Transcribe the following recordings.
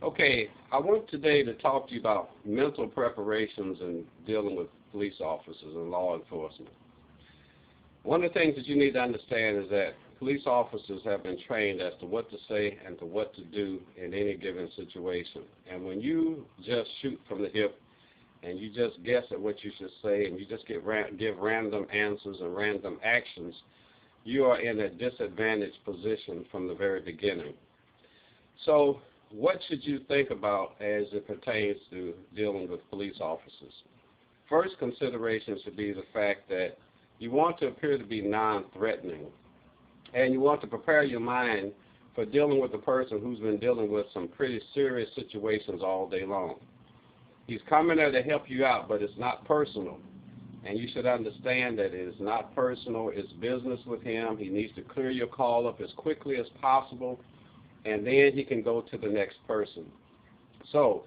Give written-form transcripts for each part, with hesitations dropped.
Okay, I want today to talk to you about mental preparations in dealing with police officers and law enforcement. One of the things that you need to understand is that police officers have been trained as to what to say and to what to do in any given situation. And when you just shoot from the hip and you just guess at what you should say and you just give random answers and random actions, you are in a disadvantaged position from the very beginning. So what should you think about as it pertains to dealing with police officers? First consideration should be the fact that you want to appear to be non-threatening, and you want to prepare your mind for dealing with a person who's been dealing with some pretty serious situations all day long. He's coming there to help you out, but it's not personal. And you should understand that it is not personal, it's business with him. He needs to clear your call up as quickly as possible, and then he can go to the next person. So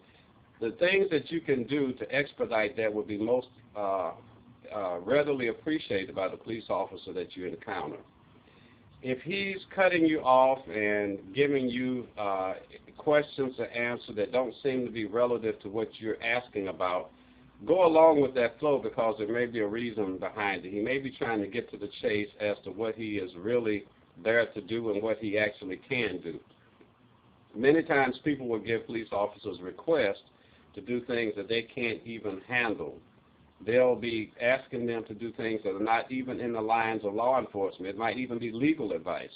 the things that you can do to expedite that would be most readily appreciated by the police officer that you encounter. If he's cutting you off and giving you questions to answer that don't seem to be relative to what you're asking about, go along with that flow because there may be a reason behind it. He may be trying to get to the chase as to what he is really there to do and what he actually can do. Many times people will give police officers requests to do things that they can't even handle. They'll be asking them to do things that are not even in the lines of law enforcement. It might even be legal advice.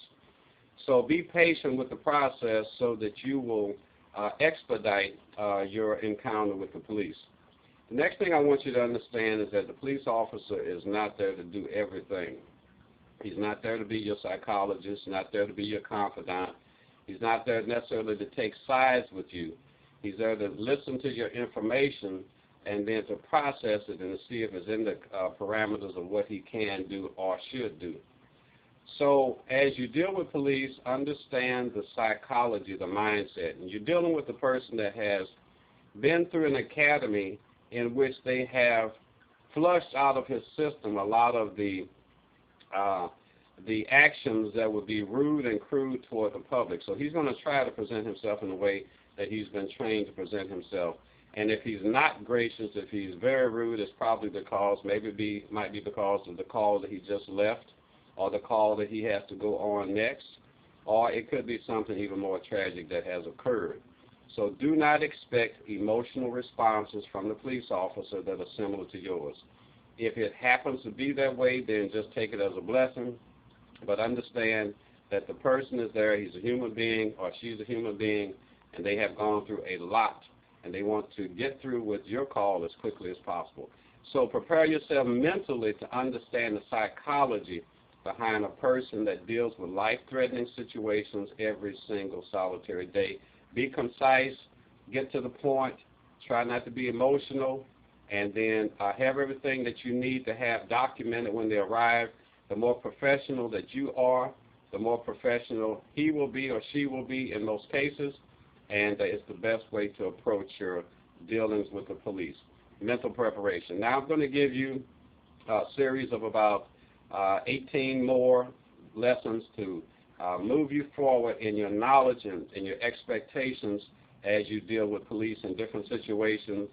So be patient with the process so that you will expedite your encounter with the police. The next thing I want you to understand is that the police officer is not there to do everything. He's not there to be your psychologist, not there to be your confidant. He's not there necessarily to take sides with you. He's there to listen to your information and then to process it and to see if it's in the parameters of what he can do or should do. So as you deal with police, understand the psychology, the mindset. And you're dealing with a person that has been through an academy in which they have flushed out of his system a lot of the actions that would be rude and crude toward the public. So he's going to try to present himself in a way that he's been trained to present himself. And if he's not gracious, if he's very rude, it's probably because, might be because of the call that he just left or the call that he has to go on next, or it could be something even more tragic that has occurred. So do not expect emotional responses from the police officer that are similar to yours. If it happens to be that way, then just take it as a blessing. But understand that the person is there, he's a human being or she's a human being, and they have gone through a lot, and they want to get through with your call as quickly as possible. So prepare yourself mentally to understand the psychology behind a person that deals with life-threatening situations every single solitary day. Be concise, get to the point, try not to be emotional, and then have everything that you need to have documented when they arrive. The more professional that you are, the more professional he will be or she will be in most cases, and it's the best way to approach your dealings with the police. Mental preparation. Now I'm going to give you a series of about 18 more lessons to move you forward in your knowledge and your expectations as you deal with police in different situations,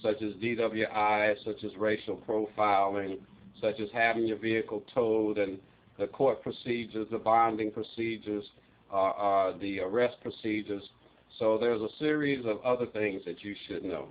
such as DWI, such as racial profiling, such as having your vehicle towed, and the court procedures, the bonding procedures, the arrest procedures. So there's a series of other things that you should know.